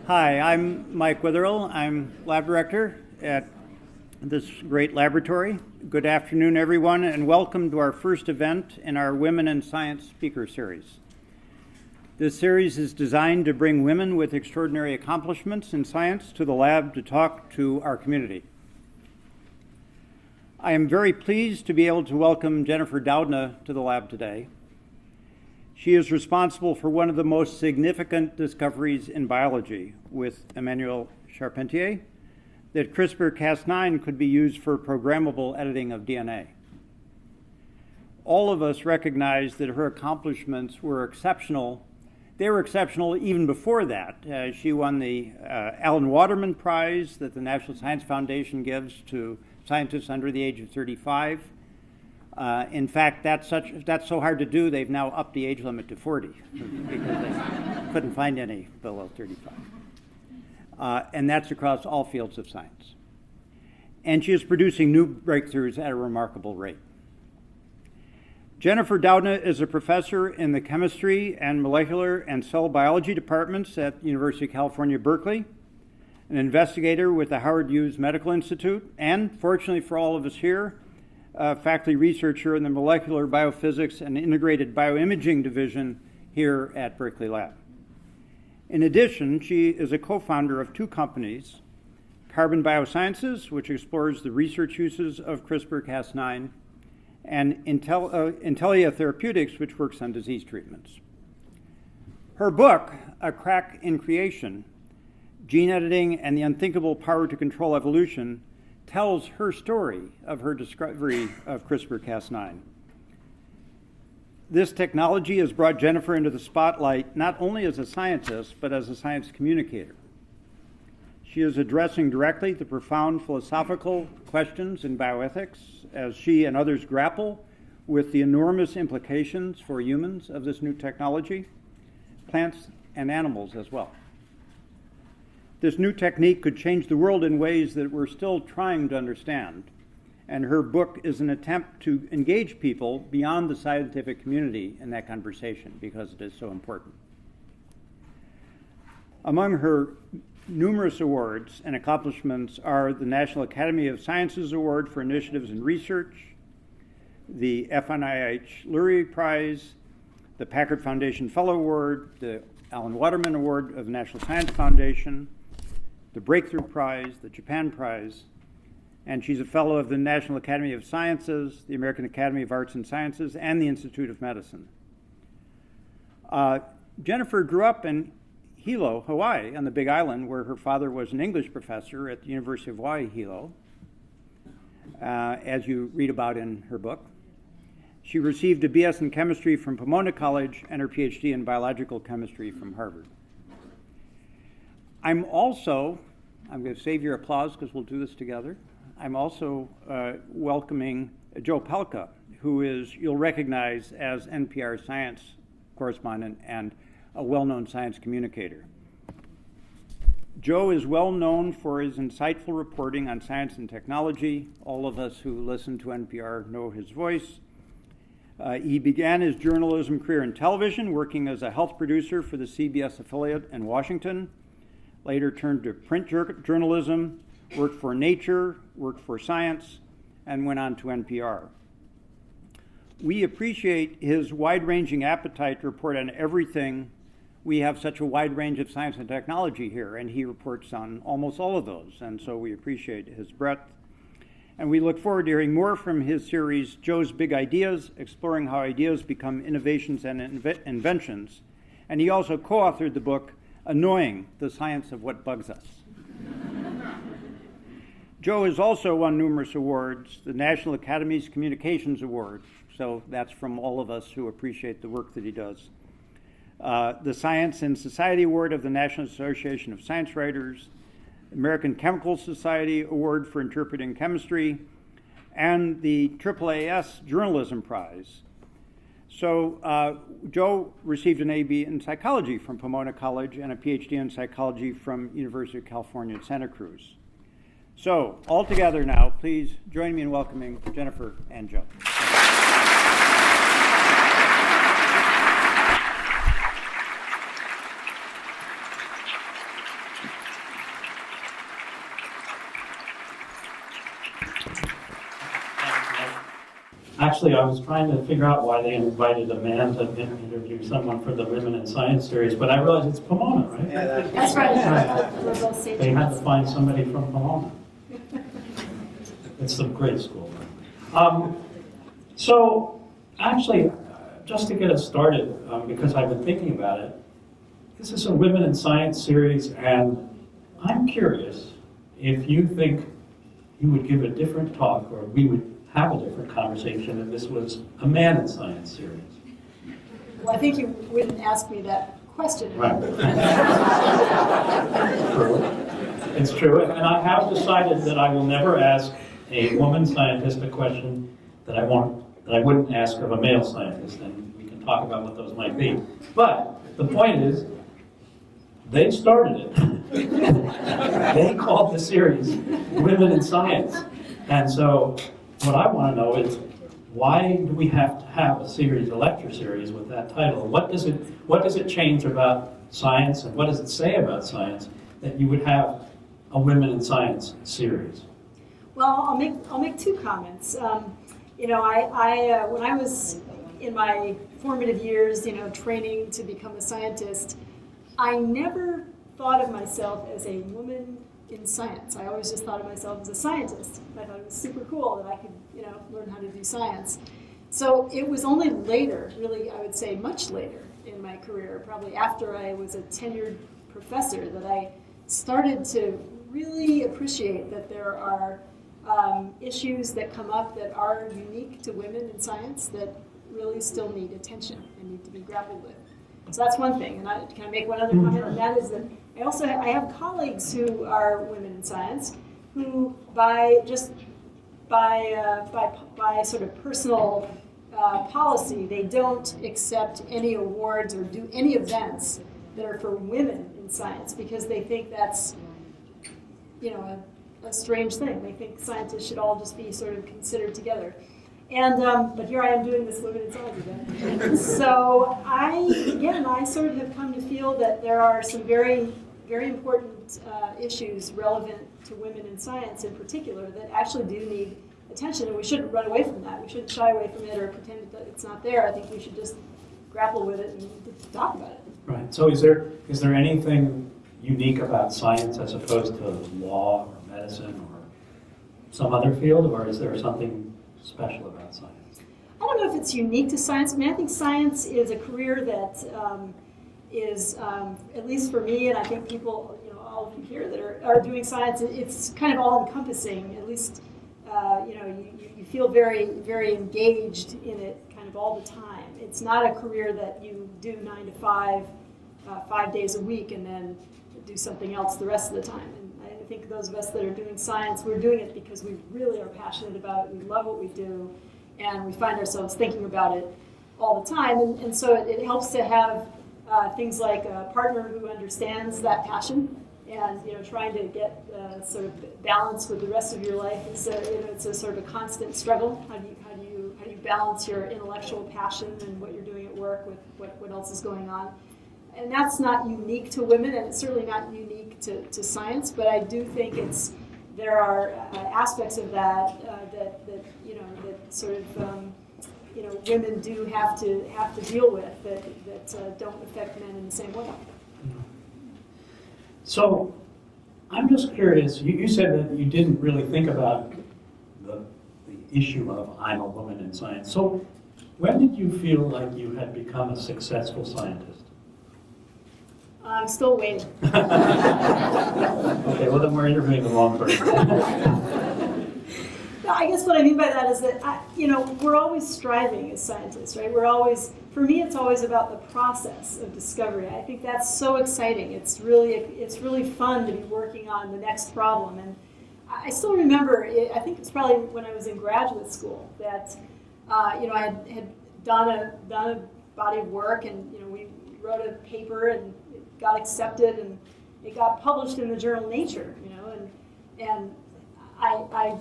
Hi, I'm Mike Witherill. I'm lab director at this great laboratory. Good afternoon, everyone, and welcome to our first event in our Women in Science speaker series. This series is designed to bring women with extraordinary accomplishments in science to the lab to talk to our community. I am very pleased to be able to welcome Jennifer Doudna to the lab today. She is responsible for one of the most significant discoveries in biology with Emmanuelle Charpentier, that CRISPR-Cas9 could be used for programmable editing of DNA. All of us recognize that her accomplishments were exceptional. They were exceptional even before that. She won the Alan Waterman Prize that the National Science Foundation gives to scientists under the age of 35. In fact, that's so hard to do, they've now upped the age limit to 40 because they couldn't find any below 35. And that's across all fields of science. And she is producing new breakthroughs at a remarkable rate. Jennifer Doudna is a professor in the chemistry and molecular and cell biology departments at the University of California, Berkeley, an investigator with the Howard Hughes Medical Institute, and fortunately for all of us here, faculty researcher in the Molecular Biophysics and Integrated Bioimaging Division here at Berkeley Lab. In addition, she is a co-founder of two companies, Carbon Biosciences, which explores the research uses of CRISPR-Cas9, and Intellia Therapeutics, which works on disease treatments. Her book, A Crack in Creation, Gene Editing and the Unthinkable Power to Control Evolution, tells her story of her discovery of CRISPR-Cas9. This technology has brought Jennifer into the spotlight not only as a scientist, but as a science communicator. She is addressing directly the profound philosophical questions in bioethics as she and others grapple with the enormous implications for humans of this new technology, plants and animals as well. This new technique could change the world in ways that we're still trying to understand, and her book is an attempt to engage people beyond the scientific community in that conversation because it is so important. Among her numerous awards and accomplishments are the National Academy of Sciences Award for Initiatives in Research, the FNIH Lurie Prize, the Packard Foundation Fellow Award, the Alan Waterman Award of the National Science Foundation, the Breakthrough Prize, the Japan Prize, and she's a fellow of the National Academy of Sciences, the American Academy of Arts and Sciences, and the Institute of Medicine. Jennifer grew up in Hilo, Hawaii, on the Big Island, where her father was an English professor at the University of Hawaii, Hilo, as you read about in her book. She received a BS in chemistry from Pomona College and her PhD in biological chemistry from Harvard. I'm going to save your applause because we'll do this together. I'm also welcoming Joe Palca, who is, you'll recognize as NPR science correspondent and a well-known science communicator. Joe is well known for his insightful reporting on science and technology. All of us who listen to NPR know his voice. He began his journalism career in television, working as a health producer for the CBS affiliate in Washington. Later turned to print journalism, worked for Nature, worked for Science, and went on to NPR. We appreciate his wide-ranging appetite to report on everything. We have such a wide range of science and technology here, and he reports on almost all of those, and so we appreciate his breadth. And we look forward to hearing more from his series, Joe's Big Ideas, exploring how ideas become innovations and inventions. And he also co-authored the book, Annoying, the Science of What Bugs Us. Joe has also won numerous awards, the National Academy's Communications Award, so that's from all of us who appreciate the work that he does. The Science and Society Award of the National Association of Science Writers, American Chemical Society Award for Interpreting Chemistry, and the AAAS Journalism Prize. So Joe received an AB in psychology from Pomona College and a PhD in psychology from University of California at Santa Cruz. So all together now, please join me in welcoming Jennifer and Joe. Actually, I was trying to figure out why they invited a man to interview someone for the Women in Science series, but I realized it's Pomona, right? Yeah, That's right. They had to find somebody from Pomona. It's a great school. So, actually, just to get us started, because I've been thinking about it, this is a Women in Science series, and I'm curious if you think you would give a different talk, or we would have a different conversation if this was a Man in Science series. Well, I think you wouldn't ask me that question. Right. True. It's true, and I have decided that I will never ask a woman scientist a question that I wouldn't ask of a male scientist, and we can talk about what those might be. But the point is, they started it. They called the series Women in Science. And so what I want to know is, why do we have to have a series, a lecture series with that title? What does it change about science, and what does it say about science that you would have a Women in Science series? Well, I'll make two comments. When I was in my formative years, training to become a scientist, I never thought of myself as a woman in science. I always just thought of myself as a scientist. I thought it was super cool that I could, learn how to do science. So it was only later, really, I would say much later in my career, probably after I was a tenured professor, that I started to really appreciate that there are issues that come up that are unique to women in science that really still need attention and need to be grappled with. So that's one thing. And can I make one other comment? And that is that I have colleagues who are women in science who, by sort of personal policy, they don't accept any awards or do any events that are for women in science because they think that's, a strange thing. They think scientists should all just be sort of considered together. And but here I am doing this Women in Science event. So I sort of have come to feel that there are some very, very important issues relevant to women in science in particular that actually do need attention, and we shouldn't run away from that. We shouldn't shy away from it or pretend that it's not there. I think we should just grapple with it and talk about it. Right. So is there anything unique about science as opposed to law or medicine or some other field, or is there something special about science? I don't know if it's unique to science. I mean, I think science is a career that is, at least for me, and I think people, all of you here that are doing science, it's kind of all-encompassing. At least, you feel very, very engaged in it kind of all the time. It's not a career that you do 9 to 5, 5 days a week, and then do something else the rest of the time. And I think those of us that are doing science, we're doing it because we really are passionate about it. We love what we do, and we find ourselves thinking about it all the time. And so it helps to have things like a partner who understands that passion, and trying to get sort of balance with the rest of your life is it's a sort of a constant struggle. How do you balance your intellectual passion and what you're doing at work with what else is going on? And that's not unique to women, and it's certainly not unique to science. But I do think there are aspects of that that sort of women do have to deal with that don't affect men in the same way. So I'm just curious. You said that you didn't really think about the issue of I'm a woman in science. So when did you feel like you had become a successful scientist? I'm still waiting. Okay, well then we're interviewing the wrong person. No, I guess what I mean by that is that we're always striving as scientists, right? For me, it's always about the process of discovery. I think that's so exciting. It's really fun to be working on the next problem. And I still remember, I think it's probably when I was in graduate school that I had done a body of work, and we wrote a paper and it got accepted and it got published in the journal Nature, and I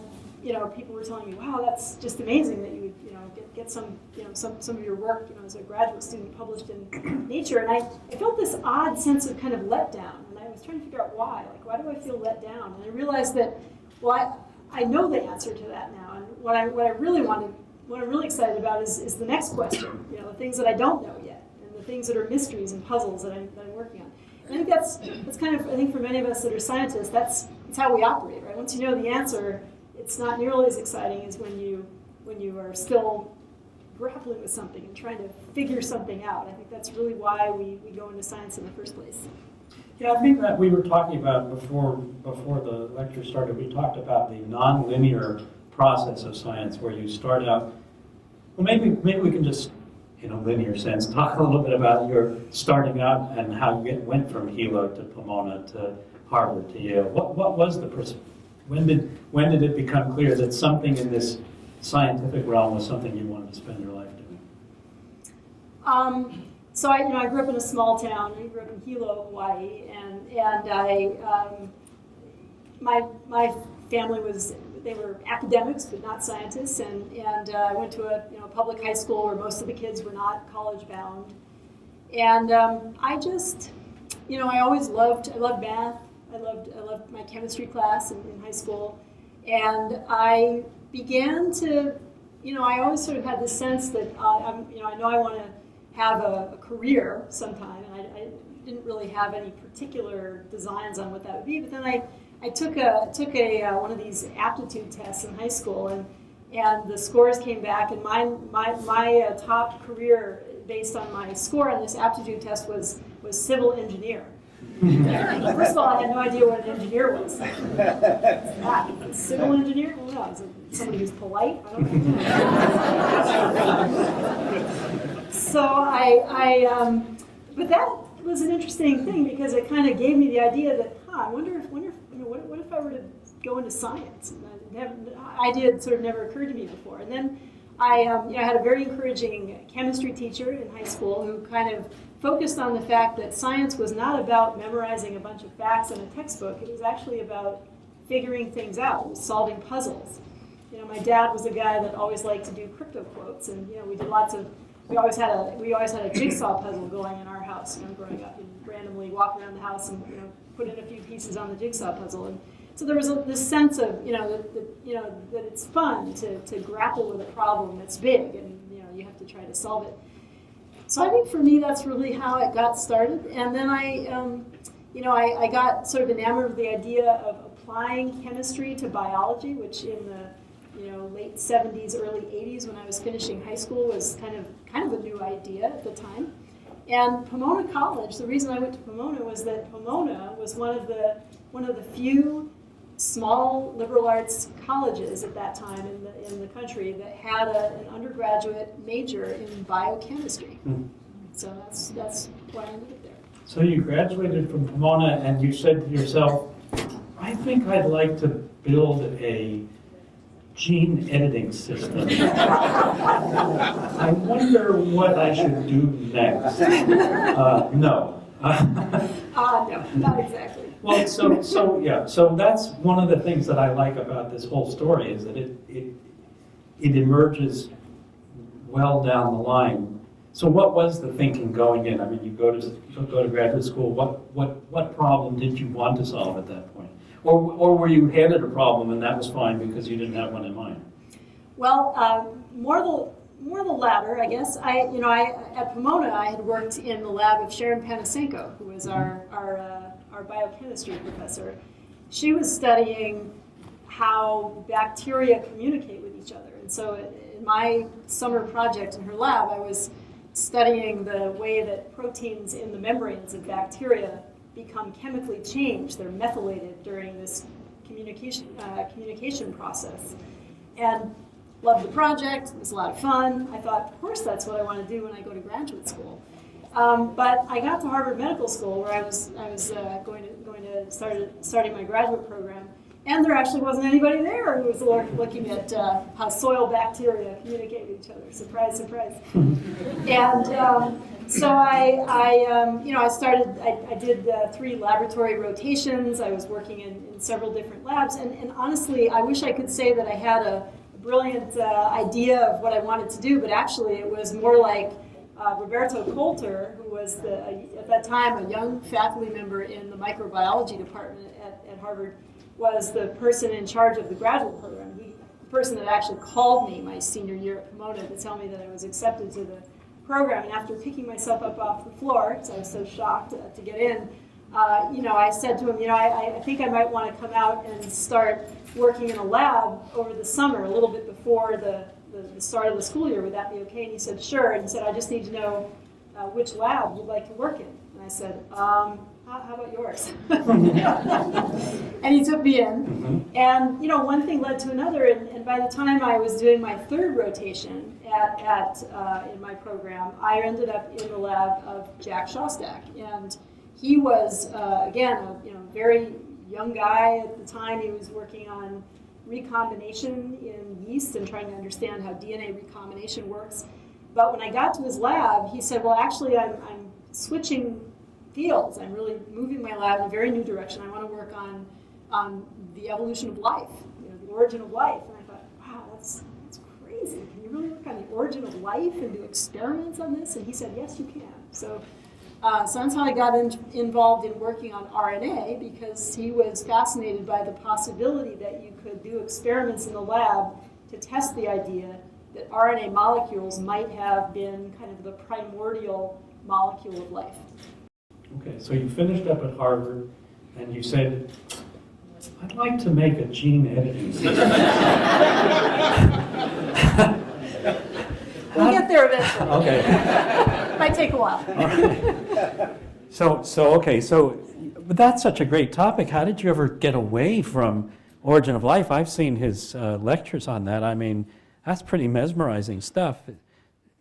people were telling me, wow, that's just amazing that you would get some of your work as a graduate student published in Nature. And I felt this odd sense of kind of letdown, and I was trying to figure out why. Like, why do I feel let down? And I realized that, well, I know the answer to that now. And what I really wanted what I'm really excited about is the next question, the things that I don't know yet, and the things that are mysteries and puzzles that I'm working on. And I think that's kind of, I think for many of us that are scientists, that's how we operate, right? Once you know the answer, it's not nearly as exciting as when you are still grappling with something and trying to figure something out. I think that's really why we go into science in the first place. Yeah, I think that we were talking about before the lecture started, we talked about the non-linear process of science where you start out, well maybe we can just, in a linear sense, talk a little bit about your starting out and how you went from Hilo to Pomona to Harvard to Yale. What was the when did it become clear that something in this scientific realm was something you wanted to spend your life doing? So I grew up in a small town. I grew up in Hilo, Hawaii, and my family they were academics but not scientists, and I went to a public high school where most of the kids were not college bound, and I just I always loved math. I loved my chemistry class in high school, and I began to I always sort of had this sense that I know I want to have a career sometime, and I didn't really have any particular designs on what that would be. But then I took one of these aptitude tests in high school, and the scores came back, and my top career based on my score on this aptitude test was civil engineer. First of all, I had no idea what an engineer was. A civil engineer? Well, no, is it somebody who's polite? I don't know. So but that was an interesting thing because it kind of gave me the idea that, I wonder if what if I were to go into science? And the idea had sort of never occurred to me before. And then I had a very encouraging chemistry teacher in high school who kind of focused on the fact that science was not about memorizing a bunch of facts in a textbook. It was actually about figuring things out. It was solving puzzles. My dad was a guy that always liked to do crypto quotes, and we did lots of. We always had a jigsaw puzzle going in our house. Growing up, and randomly walk around the house and put in a few pieces on the jigsaw puzzle. And so there was this sense of that it's fun to grapple with a problem that's big, and you have to try to solve it. So I think for me that's really how it got started. And then I got sort of enamored with the idea of applying chemistry to biology, which in the late 70s, early 80s, when I was finishing high school, was kind of a new idea at the time. And Pomona College, the reason I went to Pomona was that Pomona was one of the few small liberal arts colleges at that time in the country that had an undergraduate major in biochemistry. So that's why I ended up there. So you graduated from Pomona and you said to yourself, I think I'd like to build a gene editing system. I wonder what I should do next. No. No, not exactly. Well, so that's one of the things that I like about this whole story is that it emerges well down the line. So what was the thinking going in? I mean, you go to graduate school. What problem did you want to solve at that point? Or were you handed a problem and that was fine because you didn't have one in mind? Well, more the latter, I guess. At Pomona, I had worked in the lab of Sharon Panasenko, who was our biochemistry professor. She was studying how bacteria communicate with each other. And so in my summer project in her lab, I was studying the way that proteins in the membranes of bacteria become chemically changed. They're methylated during this communication process. And loved the project. It was a lot of fun. I thought, of course, that's what I want to do when I go to graduate school. But I got to Harvard Medical School, where I was going to starting my graduate program, and there actually wasn't anybody there who was looking at how soil bacteria communicate with each other. Surprise, surprise. And so I did 3 laboratory rotations. I was working in several different labs, and honestly, I wish I could say that I had a brilliant idea of what I wanted to do, but actually it was more like Roberto Coulter, who was at that time a young faculty member in the microbiology department at Harvard, was the person in charge of the graduate program. person that actually called me my senior year at Pomona to tell me that I was accepted to the program. And after picking myself up off the floor, because I was so shocked to get in, I said to him, I think I might want to come out and start working in a lab over the summer, a little bit before the start of the school year. Would that be okay? And he said, sure. And he said, I just need to know which lab you'd like to work in. And I said, how about yours? And he took me in. And, one thing led to another. And by the time I was doing my third rotation in my program, I ended up in the lab of Jack Shostak. And he was, again, a very young guy at the time. He was working on recombination in yeast and trying to understand how DNA recombination works. But when I got to his lab, he said, well, actually, I'm switching fields. I'm really moving my lab in a very new direction. I want to work on the evolution of life, the origin of life. And I thought, wow, that's crazy. Can you really work on the origin of life and do experiments on this? And he said, yes, you can. So that's how I got involved in working on RNA, because he was fascinated by the possibility that you could do experiments in the lab to test the idea that RNA molecules might have been kind of the primordial molecule of life. Okay, so you finished up at Harvard, and you said, I'd like to make a gene editing system. We'll get there eventually. Okay. Might take a while. But that's such a great topic. How did you ever get away from Origin of Life? I've seen his lectures on that. I mean, that's pretty mesmerizing stuff.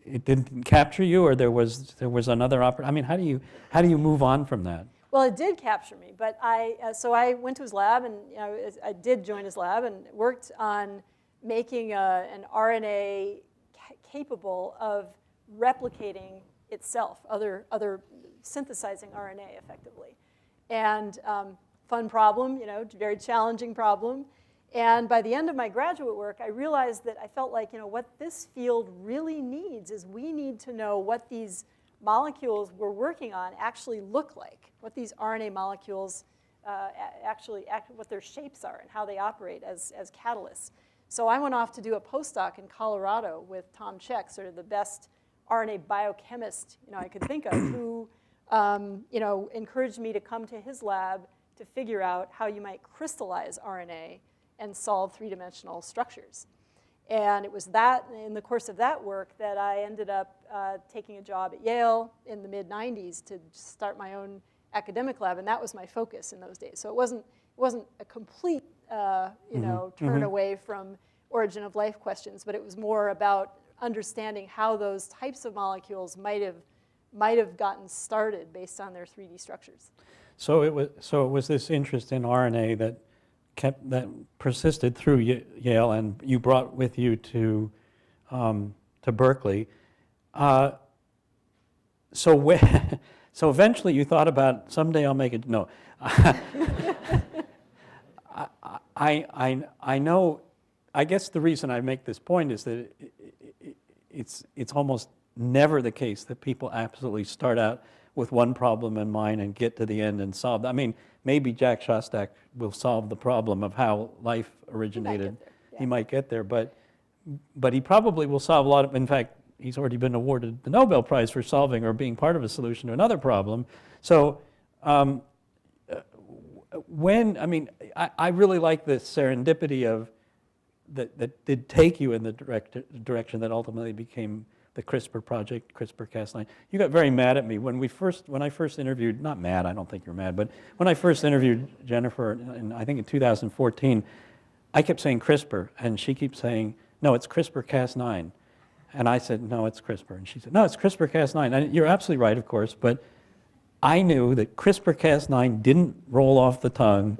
It didn't capture you, or there was another I mean, how do you move on from that? Well, it did capture me, but I went to his lab, and I did join his lab and worked on making an RNA capable of replicating itself, other synthesizing RNA effectively. And fun problem, very challenging problem. And by the end of my graduate work, I realized that I felt like, what this field really needs is we need to know what these molecules we're working on actually look like, what these RNA molecules what their shapes are and how they operate as catalysts. So I went off to do a postdoc in Colorado with Tom Cech, sort of the best RNA biochemist I could think of, who encouraged me to come to his lab to figure out how you might crystallize RNA and solve three-dimensional structures. And it was that, in the course of that work, that I ended up taking a job at Yale in the mid-90s to start my own academic lab, and that was my focus in those days. So it wasn't a complete turn away from origin of life questions, but it was more about understanding how those types of molecules might have gotten started based on their 3D structures. So it was this interest in RNA that persisted through Yale, and you brought with you to Berkeley. So eventually you thought about, someday I'll make it. No, I know. I guess the reason I make this point is that it's almost never the case that people absolutely start out with one problem in mind and get to the end and solve it. I mean, maybe Jack Shostak will solve the problem of how life originated. He might get there, but he probably will solve a lot of, in fact, he's already been awarded the Nobel Prize for solving or being part of a solution to another problem. So I really like the serendipity of that did take you in the direction that ultimately became the CRISPR project, CRISPR-Cas9. You got very mad at me when I first interviewed, not mad, I don't think you're mad, but when I first interviewed Jennifer, I think in 2014, I kept saying CRISPR, and she keeps saying, no, it's CRISPR-Cas9. And I said, no, it's CRISPR. And she said, no, it's CRISPR-Cas9. And you're absolutely right, of course, but I knew that CRISPR-Cas9 didn't roll off the tongue,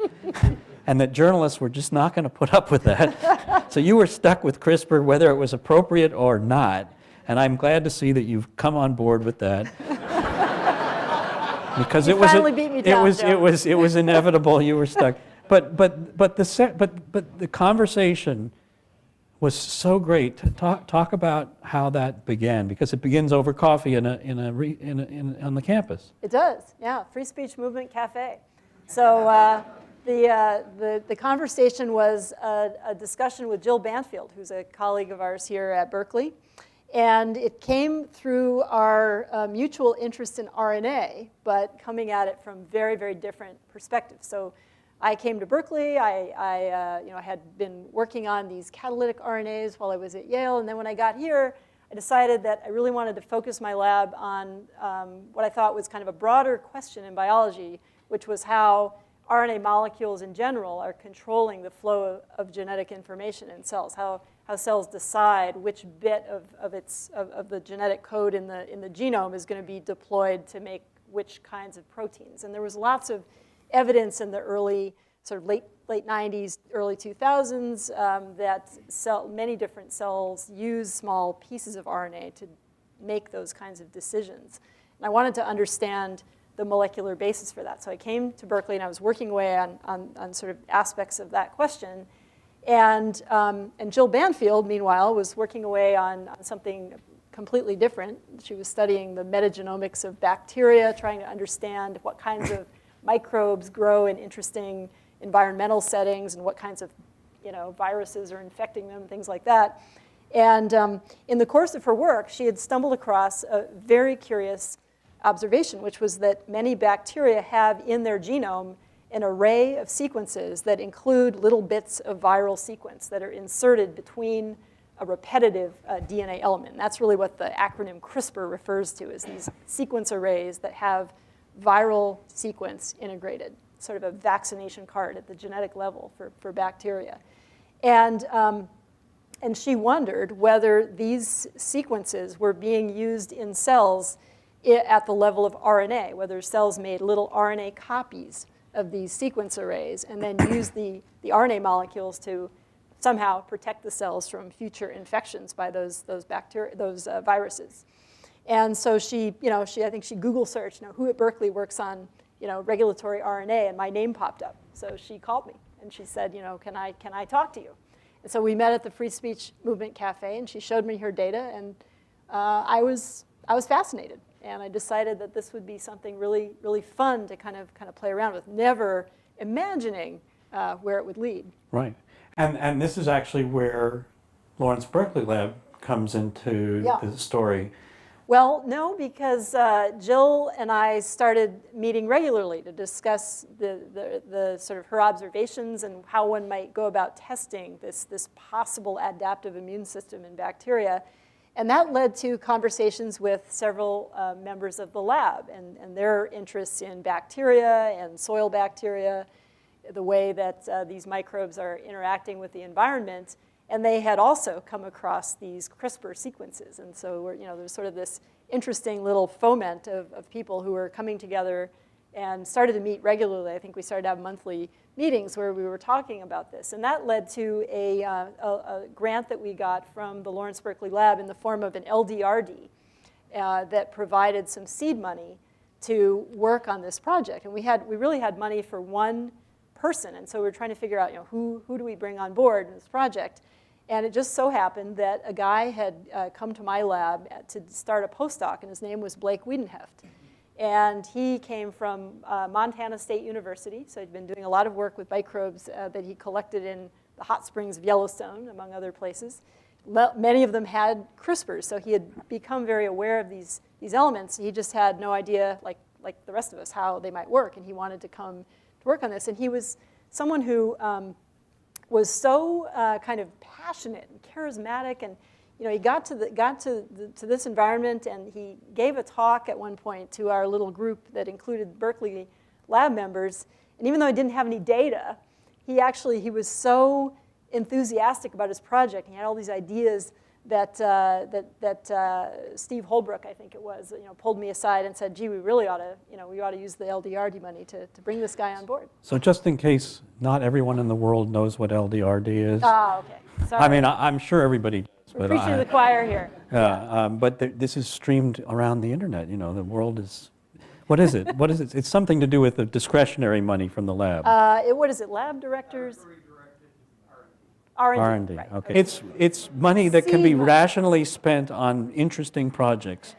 and that journalists were just not going to put up with that. So you were stuck with CRISPR, whether it was appropriate or not. And I'm glad to see that you've come on board with that, because it was inevitable. You were stuck. But the conversation was so great. Talk about how that began, because it begins over coffee on the campus. It does, yeah. Free Speech Movement Cafe. So The conversation was a discussion with Jill Banfield, who's a colleague of ours here at Berkeley. And it came through our mutual interest in RNA, but coming at it from very, very different perspectives. So I came to Berkeley. I had been working on these catalytic RNAs while I was at Yale. And then when I got here, I decided that I really wanted to focus my lab on what I thought was kind of a broader question in biology, which was how RNA molecules in general are controlling the flow of genetic information in cells, how cells decide which bit of the genetic code in the genome is going to be deployed to make which kinds of proteins. And there was lots of evidence in the early, sort of late 90s, early 2000s, that many different cells use small pieces of RNA to make those kinds of decisions. And I wanted to understand the molecular basis for that. So I came to Berkeley and I was working away on sort of aspects of that question. And Jill Banfield, meanwhile, was working away on something completely different. She was studying the metagenomics of bacteria, trying to understand what kinds of microbes grow in interesting environmental settings and what kinds of viruses are infecting them, things like that. And in the course of her work, she had stumbled across a very curious observation, which was that many bacteria have in their genome an array of sequences that include little bits of viral sequence that are inserted between a repetitive DNA element. And that's really what the acronym CRISPR refers to, is these sequence arrays that have viral sequence integrated, sort of a vaccination card at the genetic level for bacteria. And she wondered whether these sequences were being used in cells at the level of RNA, whether cells made little RNA copies of these sequence arrays and then used the RNA molecules to somehow protect the cells from future infections by those viruses. And so I think she Google searched, who at Berkeley works on, regulatory RNA, and my name popped up. So she called me and she said, can I talk to you? And so we met at the Free Speech Movement Cafe, and she showed me her data, and I was fascinated. And I decided that this would be something really, really fun to kind of play around with, never imagining where it would lead. Right. And this is actually where Lawrence Berkeley Lab comes into the story. Well, no, because Jill and I started meeting regularly to discuss the sort of her observations and how one might go about testing this possible adaptive immune system in bacteria. And that led to conversations with several members of the lab and their interests in bacteria and soil bacteria, the way that these microbes are interacting with the environment. And they had also come across these CRISPR sequences. And so there's sort of this interesting little foment of people who were coming together and started to meet regularly. I think we started to have monthly meetings where we were talking about this. And that led to a grant that we got from the Lawrence Berkeley Lab in the form of an LDRT that provided some seed money to work on this project. And we really had money for one person. And so we were trying to figure out, who do we bring on board in this project? And it just so happened that a guy had come to my lab to start a postdoc, and his name was Blake Wiedenheft. And he came from Montana State University, so he'd been doing a lot of work with microbes that he collected in the hot springs of Yellowstone, among other places. Many of them had CRISPRs, so he had become very aware of these elements. He just had no idea, like the rest of us, how they might work, and he wanted to come to work on this. And he was someone who was so kind of passionate and charismatic, and he got to this environment, and he gave a talk at one point to our little group that included Berkeley Lab members. And even though he didn't have any data, he was so enthusiastic about his project. He had all these ideas that Steve Holbrook, I think it was, pulled me aside and said, "Gee, we really ought to use the LDRT money to bring this guy on board." So just in case not everyone in the world knows what LDRT is. Ah, okay. Sorry. I mean, I'm sure everybody does. We're preaching to the choir here. But this is streamed around the internet. The world is. What is it? What is it? It's something to do with the discretionary money from the lab. What is it? Lab directors. R&D. R&D. Right. Okay. It's money that can be rationally spent on interesting projects.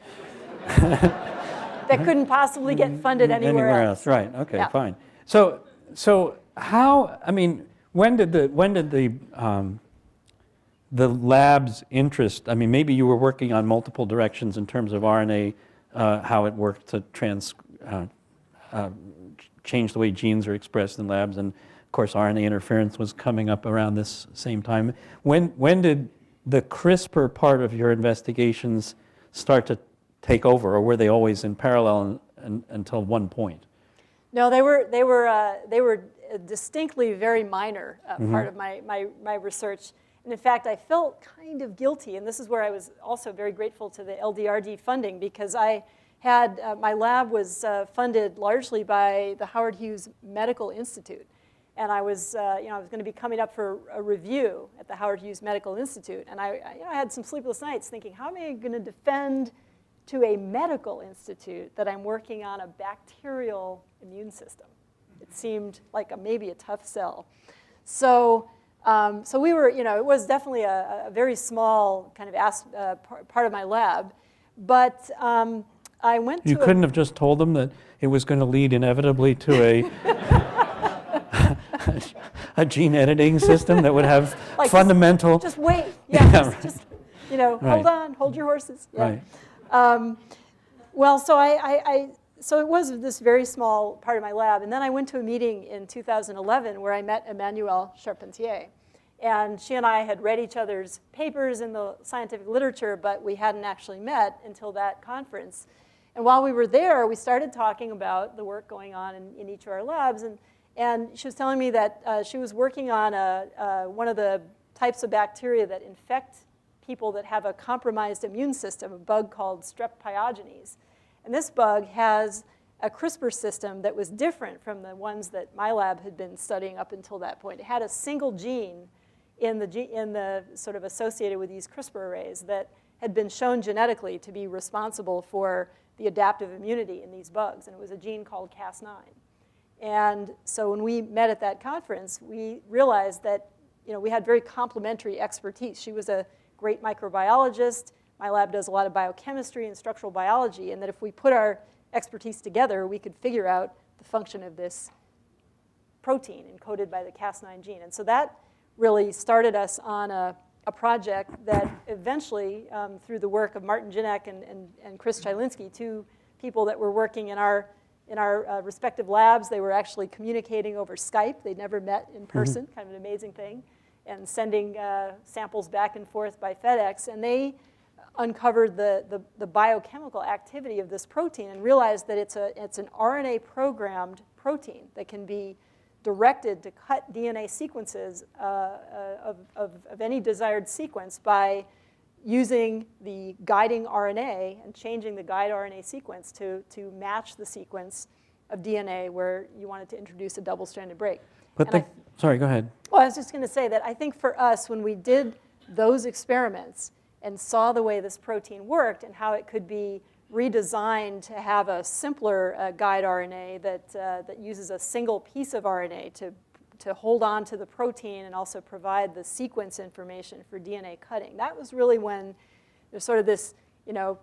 That couldn't possibly get funded anywhere else. Right. Okay. Yeah. Fine. So how, I mean, when did the lab's interest, I mean, maybe you were working on multiple directions in terms of RNA, how it worked to change the way genes are expressed in labs, and of course RNA interference was coming up around this same time. When did the CRISPR part of your investigations start to take over, or were they always in parallel until one point? No, they were distinctly very minor part of my research. And in fact, I felt kind of guilty, and this is where I was also very grateful to the LDRT funding, because I had, my lab was funded largely by the Howard Hughes Medical Institute. And I was, I was going to be coming up for a review at the Howard Hughes Medical Institute. And I had some sleepless nights thinking, how am I going to defend to a medical institute that I'm working on a bacterial immune system? It seemed like maybe a tough sell. So we were, it was definitely a very small kind of part of my lab. But I went to You couldn't have just told them that it was going to lead inevitably to a gene editing system that would have like fundamental... Just wait. Just Right. Hold on, hold your horses. Yeah. Right. Well, so it was this very small part of my lab. And then I went to a meeting in 2011 where I met Emmanuelle Charpentier. And she and I had read each other's papers in the scientific literature, but we hadn't actually met until that conference. And while we were there, we started talking about the work going on in each of our labs. And she was telling me that she was working on one of the types of bacteria that infect people that have a compromised immune system, a bug called Strep pyogenes. And this bug has a CRISPR system that was different from the ones that my lab had been studying up until that point. It had a single gene in the sort of associated with these CRISPR arrays that had been shown genetically to be responsible for the adaptive immunity in these bugs. And it was a gene called Cas9. And so when we met at that conference, we realized that we had very complementary expertise. She was a great microbiologist. My lab does a lot of biochemistry and structural biology, and that if we put our expertise together, we could figure out the function of this protein encoded by the Cas9 gene. And so that really started us on a project that eventually, through the work of Martin Jinek and Chris Chylinski, two people that were working in our respective labs, they were actually communicating over Skype. They'd never met in person, kind of an amazing thing, and sending samples back and forth by FedEx. And they uncovered the biochemical activity of this protein and realized that it's an RNA-programmed protein that can be directed to cut DNA sequences of any desired sequence by using the guiding RNA and changing the guide RNA sequence to match the sequence of DNA where you wanted to introduce a double-stranded break. But sorry, go ahead. Well, I was just going to say that I think for us, when we did those experiments and saw the way this protein worked and how it could be redesigned to have a simpler guide RNA that uses a single piece of RNA to hold on to the protein and also provide the sequence information for DNA cutting. That was really when there's sort of this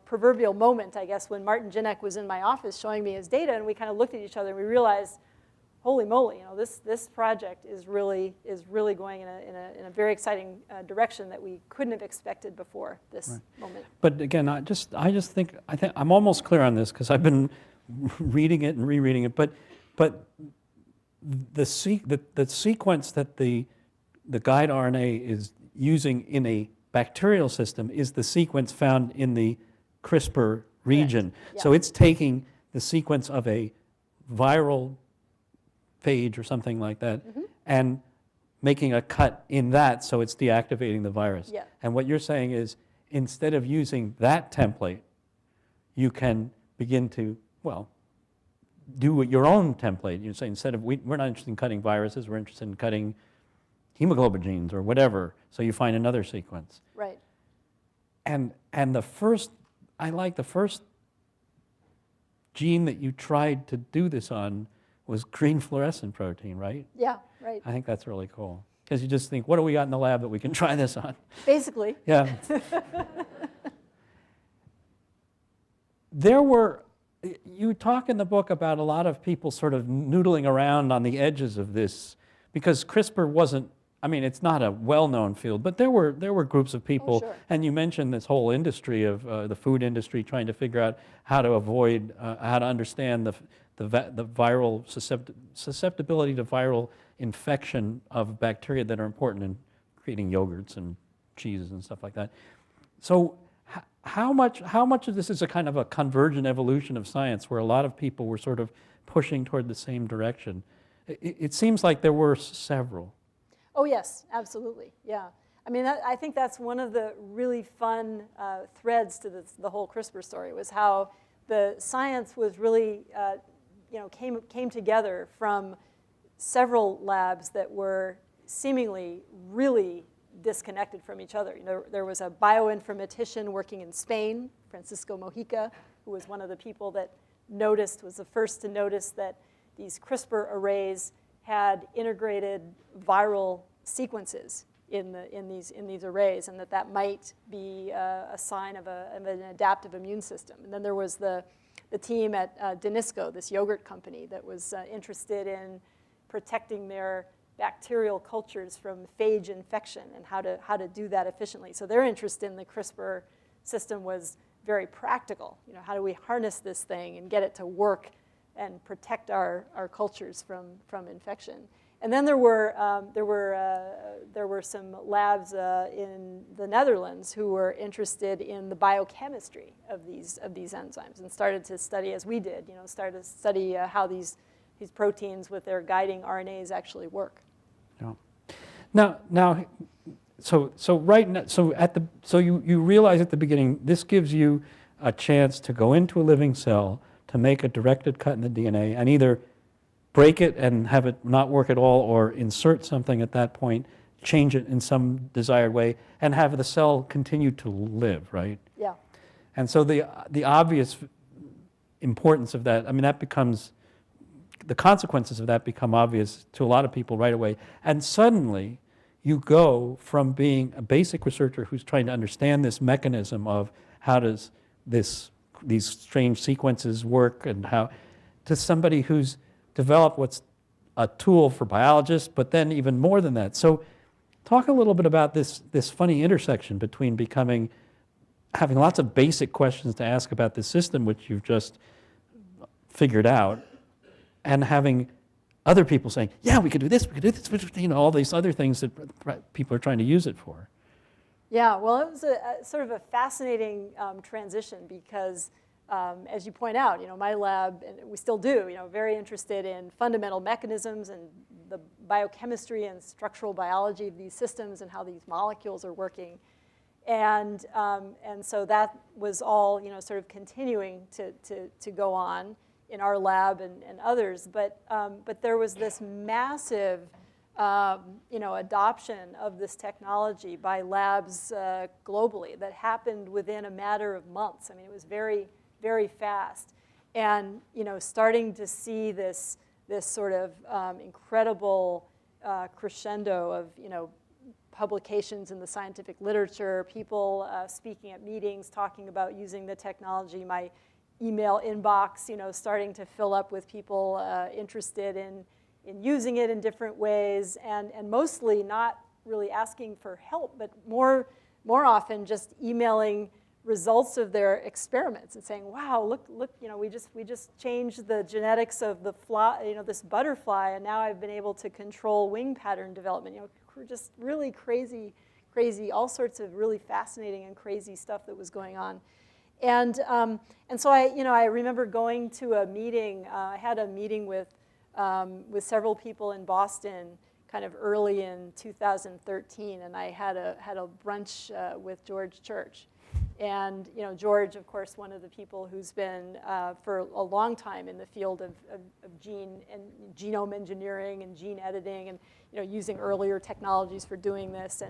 proverbial moment, I guess, when Martin Jinek was in my office showing me his data, and we kind of looked at each other and we realized, holy moly, this project is really going in a very exciting direction that we couldn't have expected before this moment. But again, I just think I'm almost clear on this because I've been reading it and rereading it. But the sequence that the guide RNA is using in a bacterial system is the sequence found in the CRISPR region. Yeah. So it's taking the sequence of a viral phage or something like that, and making a cut in that so it's deactivating the virus. Yeah. And what you're saying is, instead of using that template, you can begin to, do your own template. You say, instead of, we're not interested in cutting viruses, we're interested in cutting hemoglobin genes or whatever, so you find another sequence. Right. And the first gene that you tried to do this on was green fluorescent protein, right? Yeah, right. I think that's really cool. Because you just think, what do we got in the lab that we can try this on? Basically. Yeah. You talk in the book about a lot of people sort of noodling around on the edges of this because CRISPR wasn't, I mean, it's not a well-known field, but there were groups of people, sure. and you mentioned this whole industry of the food industry trying to figure out how to avoid, how to understand the viral susceptibility to viral infection of bacteria that are important in creating yogurts and cheeses and stuff like that. So how much of this is a kind of a convergent evolution of science where a lot of people were sort of pushing toward the same direction? It seems like there were several. Oh yes, absolutely, yeah. I mean, I think that's one of the really fun threads to the whole CRISPR story, was how the science was really, came together from several labs that were seemingly really disconnected from each other. There was a bioinformatician working in Spain, Francisco Mojica, who was one of the people that was the first to notice that these CRISPR arrays had integrated viral sequences in these arrays, and that might be a sign of an adaptive immune system. And then there was the team at Danisco, this yogurt company, that was interested in protecting their bacterial cultures from phage infection and how to do that efficiently. So their interest in the CRISPR system was very practical. How do we harness this thing and get it to work and protect our cultures from infection? And then there were some labs in the Netherlands who were interested in the biochemistry of these enzymes and started to study, as we did, started to study how these proteins with their guiding RNAs actually work. Yeah. Now, so right now, so you realize at the beginning this gives you a chance to go into a living cell to make a directed cut in the DNA and either break it and have it not work at all, or insert something at that point, change it in some desired way, and have the cell continue to live, right? Yeah. And so the obvious importance of that, I mean, that becomes, the consequences of that become obvious to a lot of people right away. And suddenly, you go from being a basic researcher who's trying to understand this mechanism of how does these strange sequences work and how, to somebody who's developed what's a tool for biologists, but then even more than that. So talk a little bit about this funny intersection between having lots of basic questions to ask about this system, which you've just figured out, and having other people saying, yeah, we could do this, all these other things that people are trying to use it for. Yeah, well, it was a sort of a fascinating transition because, as you point out, my lab, and we still do, very interested in fundamental mechanisms and the biochemistry and structural biology of these systems and how these molecules are working. And so that was all, sort of continuing to go on in our lab and others. But there was this massive adoption of this technology by labs globally that happened within a matter of months. I mean, it was very, very fast. And, starting to see this sort of incredible crescendo of, publications in the scientific literature, people speaking at meetings, talking about using the technology, my email inbox, starting to fill up with people interested in using it in different ways, and mostly not really asking for help, but more often just emailing results of their experiments and saying, wow, look, we just changed the genetics of the fly, this butterfly, and now I've been able to control wing pattern development. Just really crazy, all sorts of really fascinating and crazy stuff that was going on. And so I remember going to a meeting. I had a meeting with several people in Boston, kind of early in 2013, and I had a brunch with George Church. And George, of course, one of the people who's been for a long time in the field of gene and genome engineering and gene editing, and using earlier technologies for doing this.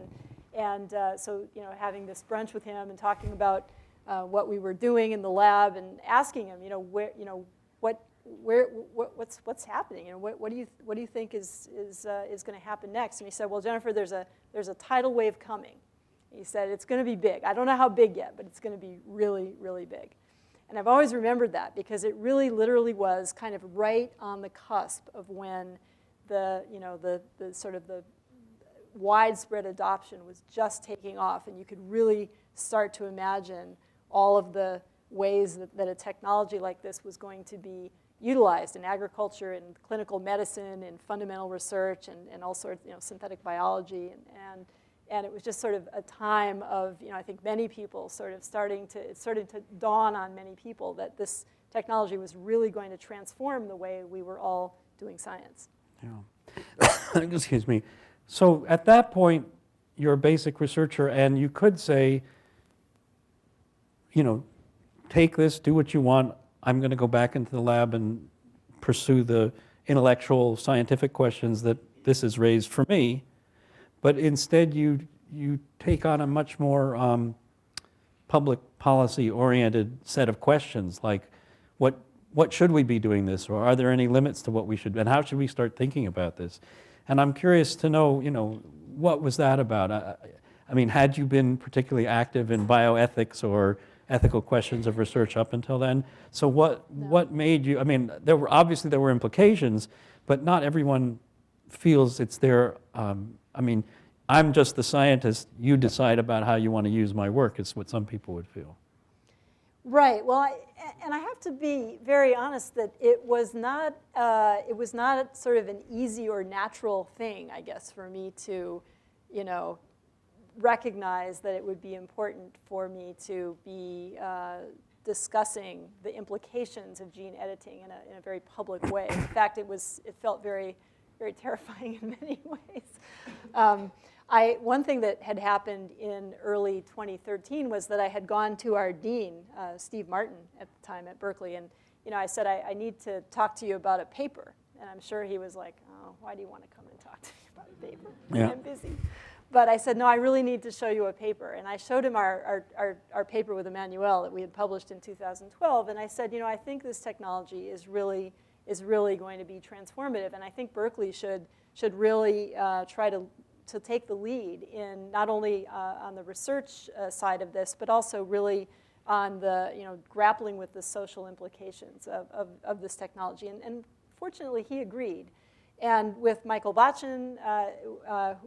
And so having this brunch with him and talking about what we were doing in the lab and asking him, what's happening? What do you think is going to happen next? And he said, well, Jennifer, there's a tidal wave coming. He said, it's going to be big. I don't know how big yet, but it's going to be really, really big. And I've always remembered that because it really literally was kind of right on the cusp of when the sort of the widespread adoption was just taking off, and you could really start to imagine all of the ways that a technology like this was going to be utilized in agriculture, in clinical medicine, in fundamental research, and all sorts, synthetic biology, and it was just sort of a time of, I think many people it started to dawn on many people that this technology was really going to transform the way we were all doing science. Yeah. Excuse me. So at that point, you're a basic researcher, and you could say, take this, do what you want. I'm going to go back into the lab and pursue the intellectual, scientific questions that this has raised for me. But instead, you take on a much more public policy-oriented set of questions, like what should we be doing this, or are there any limits to what we should, and how should we start thinking about this? And I'm curious to know, what was that about? I mean, had you been particularly active in bioethics or ethical questions of research up until then? So what made you, I mean, there were implications, but not everyone feels it's their, I mean, I'm just the scientist, you decide about how you want to use my work, is what some people would feel. Right. Well, I have to be very honest that it was not sort of an easy or natural thing, I guess, for me to, recognize that it would be important for me to be discussing the implications of gene editing in a very public way. In fact, it felt very, very terrifying in many ways. One thing that had happened in early 2013 was that I had gone to our dean, Steve Martin, at the time at Berkeley, and I said, I need to talk to you about a paper. And I'm sure he was like, oh, why do you want to come and talk to me about a paper? Yeah. I'm busy. But I said, no, I really need to show you a paper. And I showed him our paper with Emmanuelle that we had published in 2012. And I said, I think this technology is really going to be transformative. And I think Berkeley should really try to take the lead in not only on the research side of this, but also really on the grappling with the social implications of this technology. And fortunately, he agreed. And with Michael Botchin, a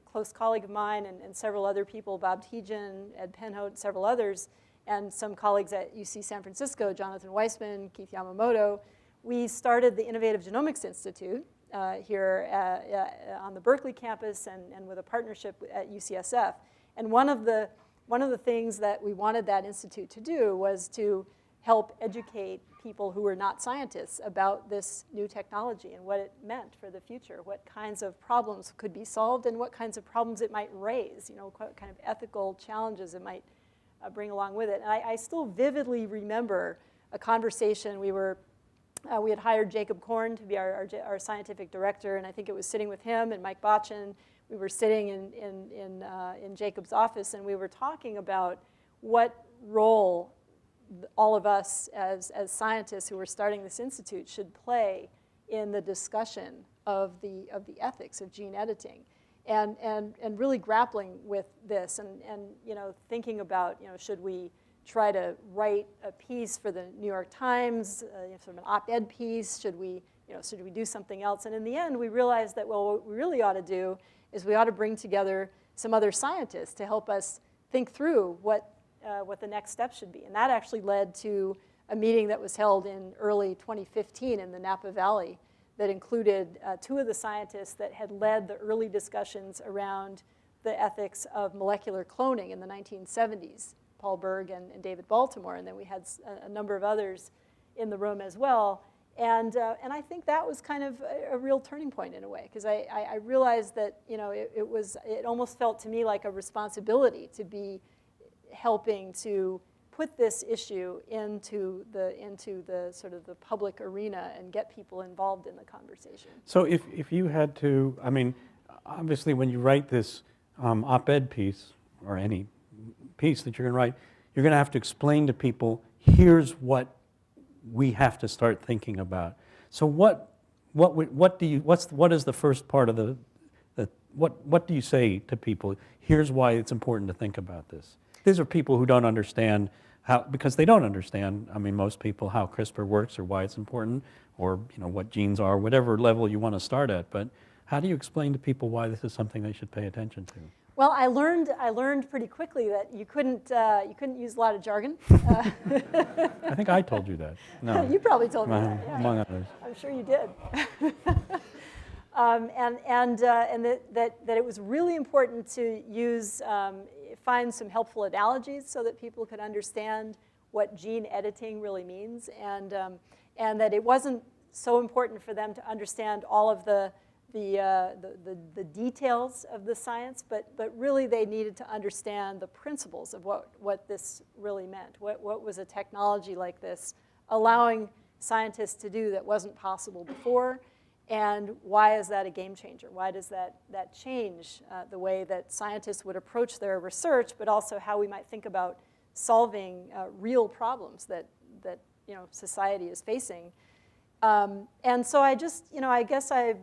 close colleague of mine, and several other people, Bob Tejan, Ed Penhote, several others, and some colleagues at UC San Francisco, Jonathan Weissman, Keith Yamamoto, we started the Innovative Genomics Institute here on the Berkeley campus and with a partnership at UCSF. And one of the things that we wanted that institute to do was to help educate people who were not scientists about this new technology and what it meant for the future, what kinds of problems could be solved and what kinds of problems it might raise, what kind of ethical challenges it might bring along with it. And I still vividly remember a conversation. We had hired Jacob Korn to be our scientific director, and I think it was sitting with him and Mike Botchin. We were sitting in Jacob's office, and we were talking about what role all of us as scientists who were starting this institute should play in the discussion of the ethics of gene editing, and really grappling with this, and thinking about should we try to write a piece for the New York Times, sort of an op-ed piece? Should we do something else? And in the end, we realized that what we really ought to do is we ought to bring together some other scientists to help us think through what the next step should be. And that actually led to a meeting that was held in early 2015 in the Napa Valley that included two of the scientists that had led the early discussions around the ethics of molecular cloning in the 1970s, Paul Berg and David Baltimore. And then we had a number of others in the room as well. And I think that was kind of a real turning point in a way, because I realized that it almost felt to me like a responsibility to be helping to put this issue into the sort of the public arena and get people involved in the conversation. So if you had to, I mean, obviously when you write this op-ed piece, or any piece that you're going to write, you're going to have to explain to people, here's what we have to start thinking about. So what is the first part of what do you say to people? Here's why it's important to think about this. These are people who don't understand because they don't understand, I mean, most people, how CRISPR works or why it's important, or what genes are, whatever level you want to start at. But how do you explain to people why this is something they should pay attention to? Well, I learned pretty quickly that you couldn't use a lot of jargon. I think I told you that. No, You probably told me that. Yeah, among others. I'm sure you did. And that it was really important to find some helpful analogies so that people could understand what gene editing really means, and that it wasn't so important for them to understand all of the details of the science, but really they needed to understand the principles of what this really meant. What was a technology like this allowing scientists to do that wasn't possible before, and why is that a game changer? Why does that change the way that scientists would approach their research, but also how we might think about solving real problems that society is facing? And so I just, I guess I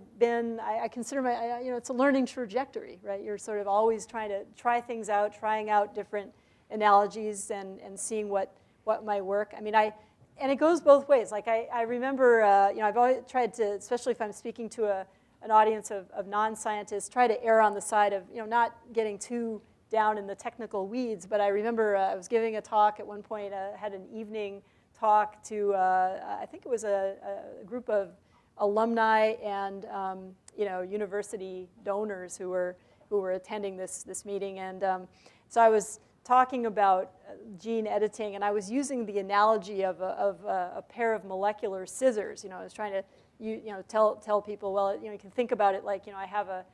consider it's a learning trajectory, right? You're sort of always trying to try things out, trying out different analogies and seeing what might work. I mean, and it goes both ways. Like I remember, I've always tried to, especially if I'm speaking to an audience of non-scientists, try to err on the side of, not getting too down in the technical weeds. But I remember I was giving a talk at one point, had an evening talk to, I think it was a group of alumni and university donors who were attending this meeting, and so I was talking about gene editing, and I was using the analogy of a pair of molecular scissors. I was trying to tell people, well, you can think about it like, I have a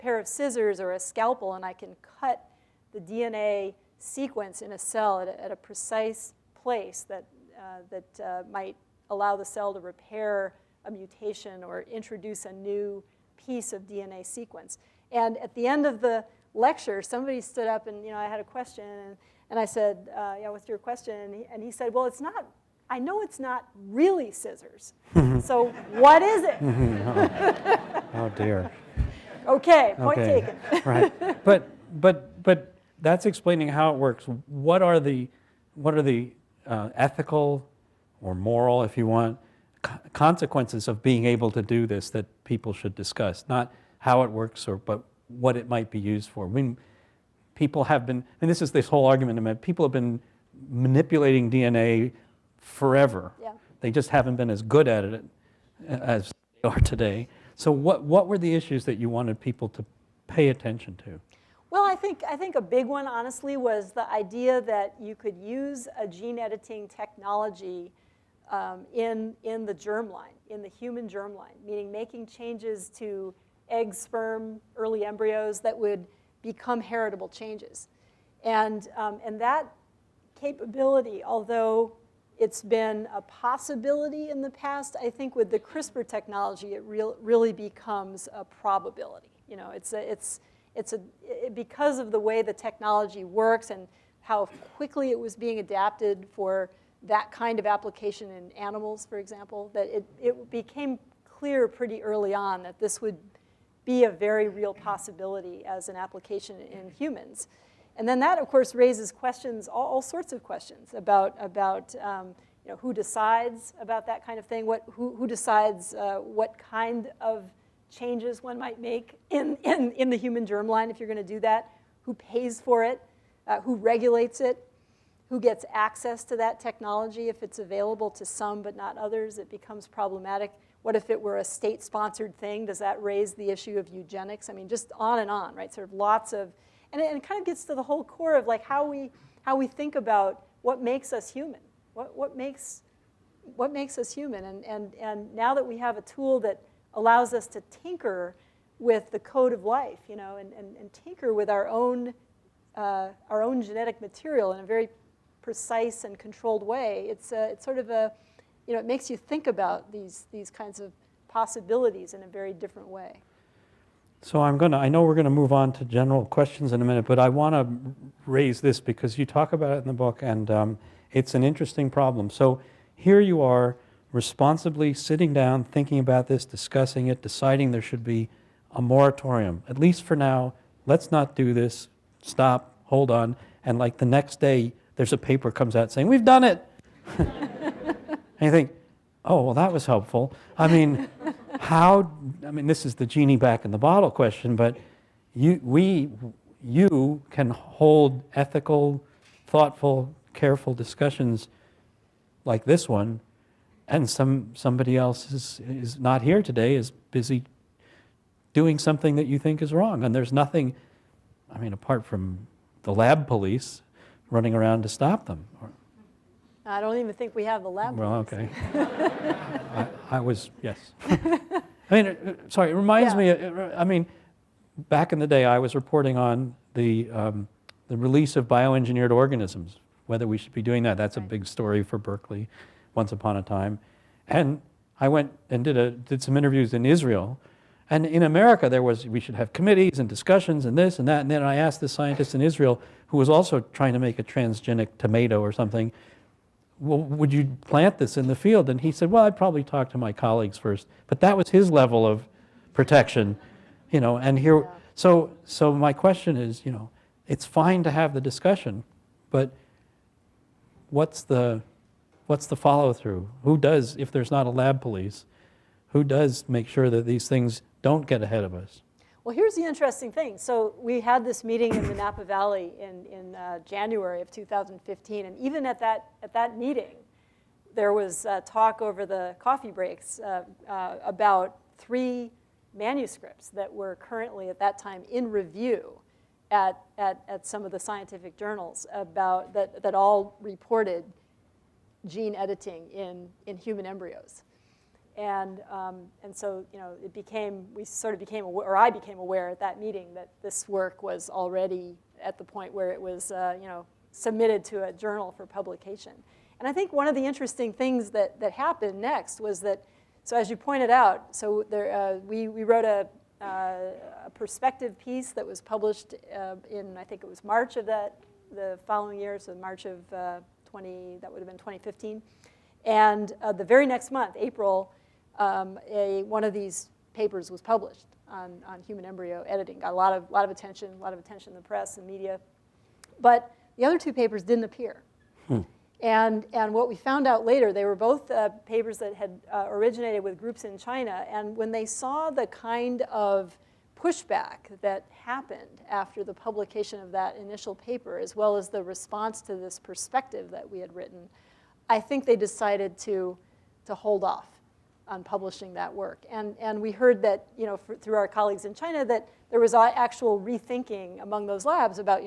pair of scissors or a scalpel, and I can cut the DNA sequence in a cell at a precise place that might allow the cell to repair a mutation or introduce a new piece of DNA sequence. And at the end of the lecture, somebody stood up and I had a question, and I said, yeah, what's your question? And he said, well, I know it's not really scissors. So what is it? Oh dear. Okay, point taken. Right. But that's explaining how it works. What are the ethical or moral, if you want, consequences of being able to do this that people should discuss? Not how it works, but what it might be used for. I mean, people have been, and this is this whole argument about people have been manipulating DNA forever. Yeah. They just haven't been as good at it as they are today. So what were the issues that you wanted people to pay attention to? Well, I think a big one, honestly, was the idea that you could use a gene editing technology in the germline, in the human germline, meaning making changes to egg, sperm, early embryos that would become heritable changes. And that capability, although it's been a possibility in the past, I think with the CRISPR technology, it really becomes a probability. Because of the way the technology works and how quickly it was being adapted for that kind of application in animals, for example, that it became clear pretty early on that this would be a very real possibility as an application in humans. And then that, of course, raises questions, all sorts of questions about who decides about that kind of thing, who decides what kind of changes one might make in the human germline if you're going to do that, who pays for it, who regulates it, who gets access to that technology. If it's available to some but not others, it becomes problematic. What if it were a state-sponsored thing? Does that raise the issue of eugenics? I mean, just on, right? Sort of lots of, and it kind of gets to the whole core of like how we think about what makes us human. What makes us human? And now that we have a tool that allows us to tinker with the code of life, and tinker with our own genetic material in a very precise and controlled way, it's sort of it makes you think about these kinds of possibilities in a very different way. So I know we're going to move on to general questions in a minute, but I want to raise this because you talk about it in the book, and it's an interesting problem. So here you are, responsibly sitting down, thinking about this, discussing it, deciding there should be a moratorium, at least for now. Let's not do this. Stop, hold on. And like the next day, there's a paper comes out saying, we've done it. And you think, oh, well, that was helpful. I mean, this is the genie back in the bottle question, but you can hold ethical, thoughtful, careful discussions like this one, and somebody else is not here today, is busy doing something that you think is wrong. And there's nothing, apart from the lab police running around to stop them. I don't even think we have the lab. Well, okay. Yes. Sorry, it reminds me, back in the day, I was reporting on the release of bioengineered organisms, whether we should be doing that. That's a big story for Berkeley once upon a time. And I went and did some interviews in Israel. And in America, we should have committees and discussions and this and that. And then I asked the scientist in Israel, who was also trying to make a transgenic tomato or something, well, would you plant this in the field? And he said, well, I'd probably talk to my colleagues first. But that was his level of protection, and here, Yeah. so my question is, it's fine to have the discussion, but what's the follow-through? Who does, if there's not a lab police, who does make sure that these things don't get ahead of us? Well, here's the interesting thing. So we had this meeting in the Napa Valley in January of 2015, and even at that meeting, there was talk over the coffee breaks about 3 manuscripts that were currently at that time in review at some of the scientific journals about that all reported gene editing in human embryos. And so, I became aware at that meeting that this work was already at the point where it was, submitted to a journal for publication. And I think one of the interesting things that happened next was that, so as you pointed out, so there, we wrote a perspective piece that was published in, I think it was March of the following year, so March of that would have been 2015. And the very next month, April, one of these papers was published on human embryo editing. Got a lot of attention in the press and media. But the other 2 papers didn't appear. And what we found out later, they were both papers that had originated with groups in China. And when they saw the kind of pushback that happened after the publication of that initial paper, as well as the response to this perspective that we had written, I think they decided to hold off on publishing that work. And we heard that, through our colleagues in China, that there was actual rethinking among those labs about,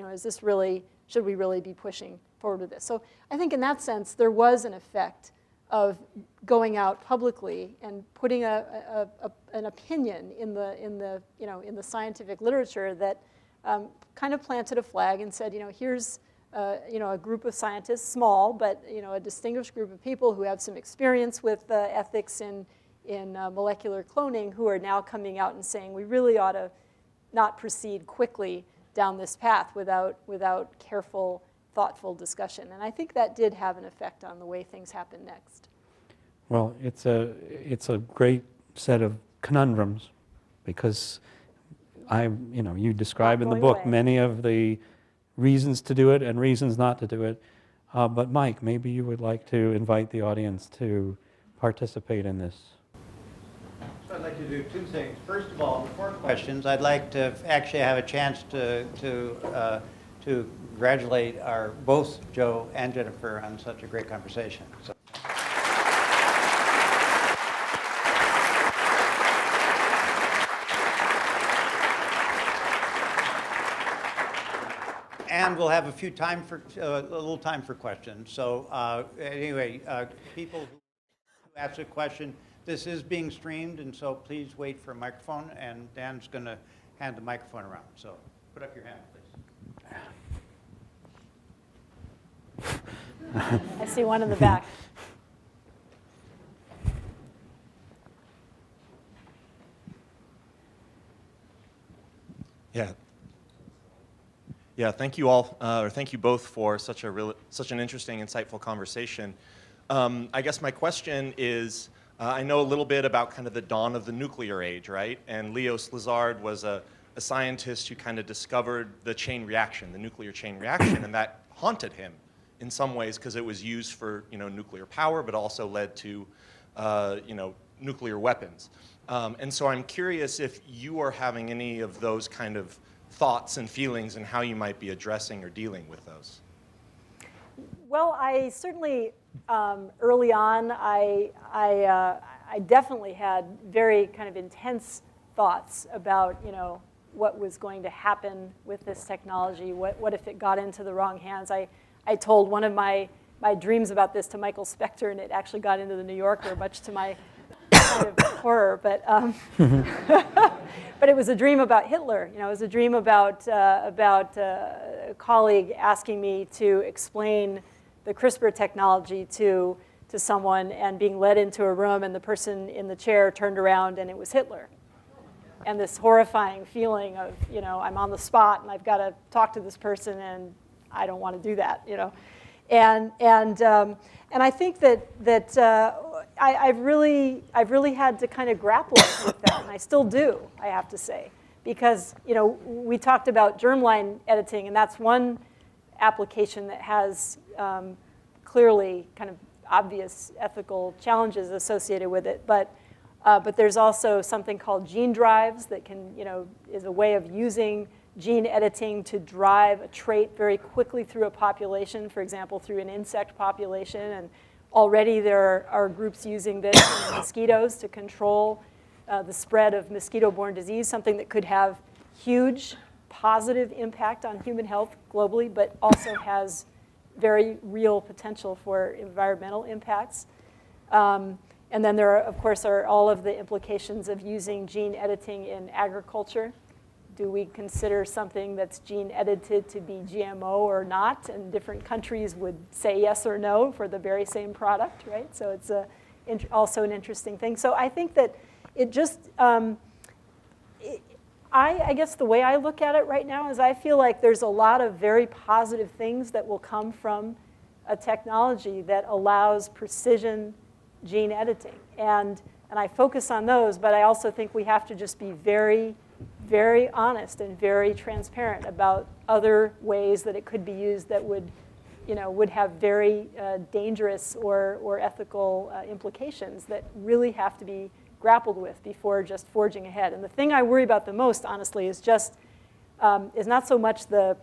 should we really be pushing forward with this? So I think in that sense, there was an effect of going out publicly and putting an opinion in the scientific literature that kind of planted a flag and said, here's a group of scientists, small, but a distinguished group of people who have some experience with ethics in molecular cloning, who are now coming out and saying we really ought to not proceed quickly down this path without careful, thoughtful discussion. And I think that did have an effect on the way things happen next. Well, it's a great set of conundrums, because you describe in the book many of the reasons to do it and reasons not to do it. But Mike, maybe you would like to invite the audience to participate in this. So I'd like to do 2 things. First of all, before questions, I'd like to actually have a chance to congratulate both Joe and Jennifer on such a great conversation. So. And we'll have a little time for questions. So anyway, people who ask a question, this is being streamed, and so please wait for a microphone, and Dan's going to hand the microphone around. So put up your hand, please. I see one in the back. Yeah, thank you all, or thank you both for such an interesting, insightful conversation. I guess my question is, I know a little bit about kind of the dawn of the nuclear age, right? And Leo Szilard was a scientist who kind of discovered the chain reaction, the nuclear chain reaction, and that haunted him in some ways because it was used for nuclear power, but also led to nuclear weapons. And so I'm curious if you are having any of those kind of thoughts and feelings and how you might be addressing or dealing with those. Well, I certainly, early on, I definitely had very kind of intense thoughts about, what was going to happen with this technology. What if it got into the wrong hands? I told one of my dreams about this to Michael Spector, and it actually got into the New Yorker, much to my kind of horror. But but it was a dream about Hitler. It was a dream about a colleague asking me to explain the CRISPR technology to someone, and being led into a room, and the person in the chair turned around, and it was Hitler. And this horrifying feeling of, I'm on the spot, and I've got to talk to this person, and I don't want to do that, And I think that I've really had to kind of grapple with that, and I still do, I have to say, because we talked about germline editing, and that's one application that has clearly kind of obvious ethical challenges associated with it, but there's also something called gene drives that is a way of using gene editing to drive a trait very quickly through a population, for example, through an insect population. And already there are groups using this in mosquitoes to control the spread of mosquito-borne disease, something that could have huge positive impact on human health globally, but also has very real potential for environmental impacts. And then there, of course, are all of the implications of using gene editing in agriculture. Do we consider something that's gene edited to be GMO or not? And different countries would say yes or no for the very same product, right? So it's also an interesting thing. So I think that it just, I guess the way I look at it right now is I feel like there's a lot of very positive things that will come from a technology that allows precision gene editing. And I focus on those, but I also think we have to just be very, very honest and very transparent about other ways that it could be used that would have very dangerous or ethical implications that really have to be grappled with before just forging ahead. And the thing I worry about the most, honestly, is not so much the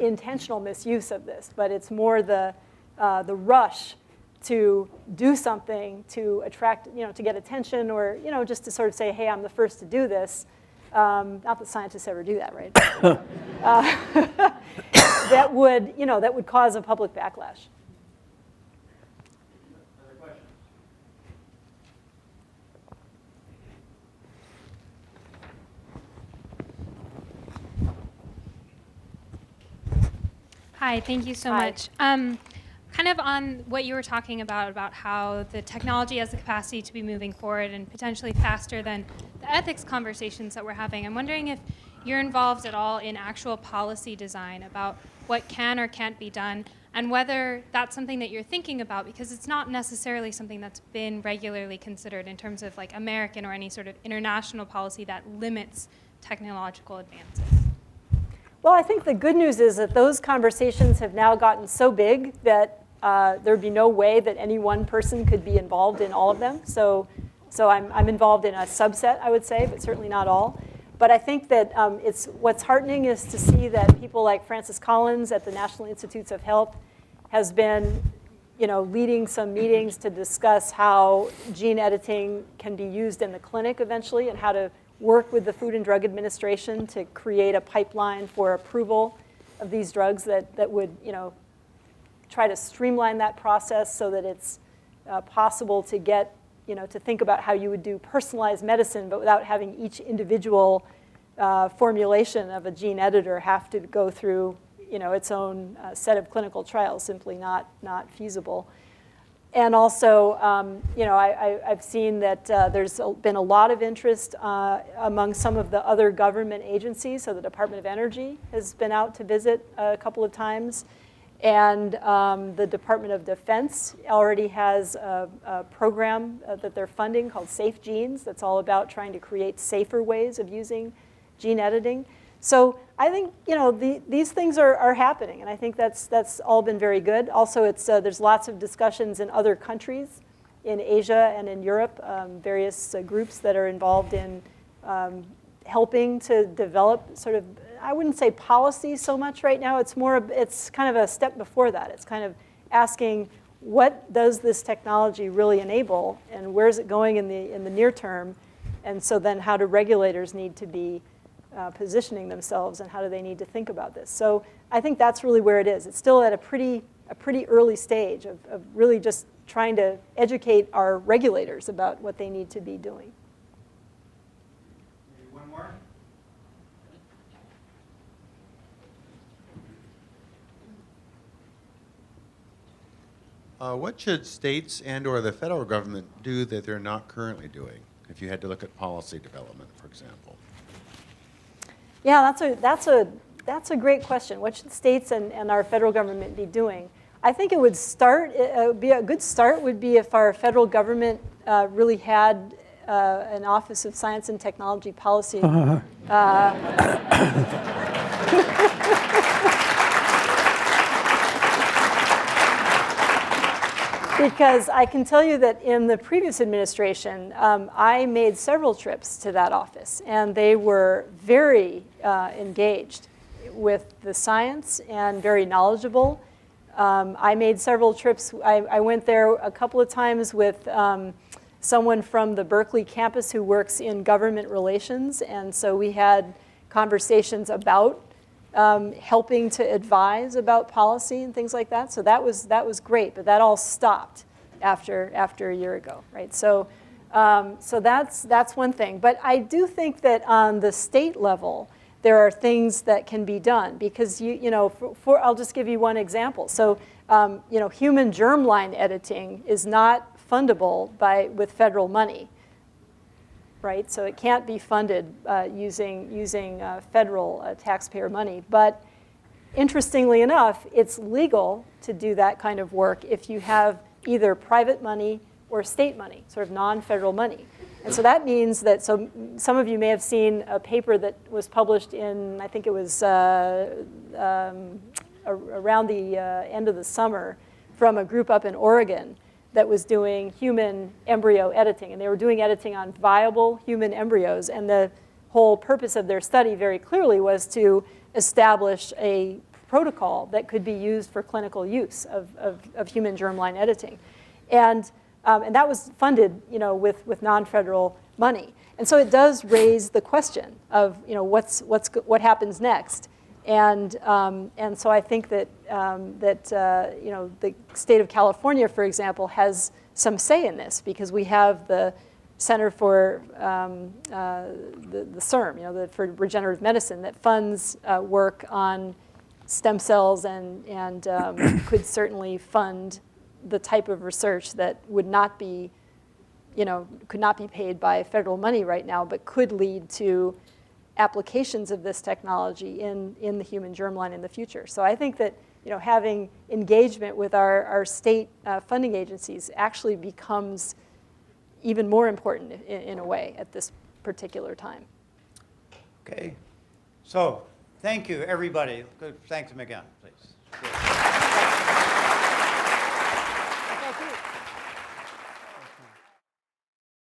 intentional misuse of this, but it's more the rush to do something to attract, to get attention, or just to sort of say, hey, I'm the first to do this. Not that scientists ever do that, right? That would cause a public backlash. Other questions? Hi, thank you so Hi. much. Kind of on what you were talking about how the technology has the capacity to be moving forward and potentially faster than the ethics conversations that we're having. I'm wondering if you're involved at all in actual policy design about what can or can't be done, and whether that's something that you're thinking about, because it's not necessarily something that's been regularly considered in terms of like American or any sort of international policy that limits technological advances. Well, I think the good news is that those conversations have now gotten so big that there'd be no way that any one person could be involved in all of them. So I'm involved in a subset, I would say, but certainly not all. But I think that what's heartening is to see that people like Francis Collins at the National Institutes of Health has been leading some meetings to discuss how gene editing can be used in the clinic eventually, and how to work with the Food and Drug Administration to create a pipeline for approval of these drugs that would try to streamline that process so that it's possible to get, to think about how you would do personalized medicine, but without having each individual formulation of a gene editor have to go through, its own set of clinical trials, simply not feasible. And also, I've seen that there's been a lot of interest among some of the other government agencies. So the Department of Energy has been out to visit a couple of times. And the Department of Defense already has a program that they're funding called Safe Genes that's all about trying to create safer ways of using gene editing. So I think these things are happening, and I think that's all been very good. Also, there's lots of discussions in other countries, in Asia and in Europe, various groups that are involved in helping to develop sort of, I wouldn't say policy so much right now. It's kind of a step before that. It's kind of asking, what does this technology really enable, and where is it going in the near term? And so then how do regulators need to be positioning themselves, and how do they need to think about this? So I think that's really where it is. It's still at a pretty early stage of really just trying to educate our regulators about what they need to be doing. Maybe one more? What should states and/or the federal government do that they're not currently doing? If you had to look at policy development, for example. Yeah, that's a great question. What should states and our federal government be doing? I think it would be a good start would be if our federal government really had an Office of Science and Technology Policy. Because I can tell you that in the previous administration, I made several trips to that office, and they were very engaged with the science and very knowledgeable. I made several trips. I went there a couple of times with someone from the Berkeley campus who works in government relations, and so we had conversations about helping to advise about policy and things like that. So that was great, but that all stopped after a year ago, right? So that's one thing. But I do think that on the state level, there are things that can be done, because I'll just give you one example. So human germline editing is not fundable with federal money. Right? So it can't be funded using federal taxpayer money. But interestingly enough, it's legal to do that kind of work if you have either private money or state money, sort of non-federal money. And so that means that, so some of you may have seen a paper that was published in, I think it was around the end of the summer, from a group up in Oregon that was doing human embryo editing. And they were doing editing on viable human embryos. And the whole purpose of their study very clearly was to establish a protocol that could be used for clinical use of human germline editing. And that was funded with non-federal money. And so it does raise the question of what happens next. And so I think that the state of California, for example, has some say in this, because we have the Center for the CERM, for regenerative medicine, that funds work on stem cells and could certainly fund the type of research that would not be, could not be paid by federal money right now, but could lead to applications of this technology in the human germline in the future. So I think that having engagement with our state funding agencies actually becomes even more important in a way at this particular time. Okay. So thank you, everybody. Thank them again, please.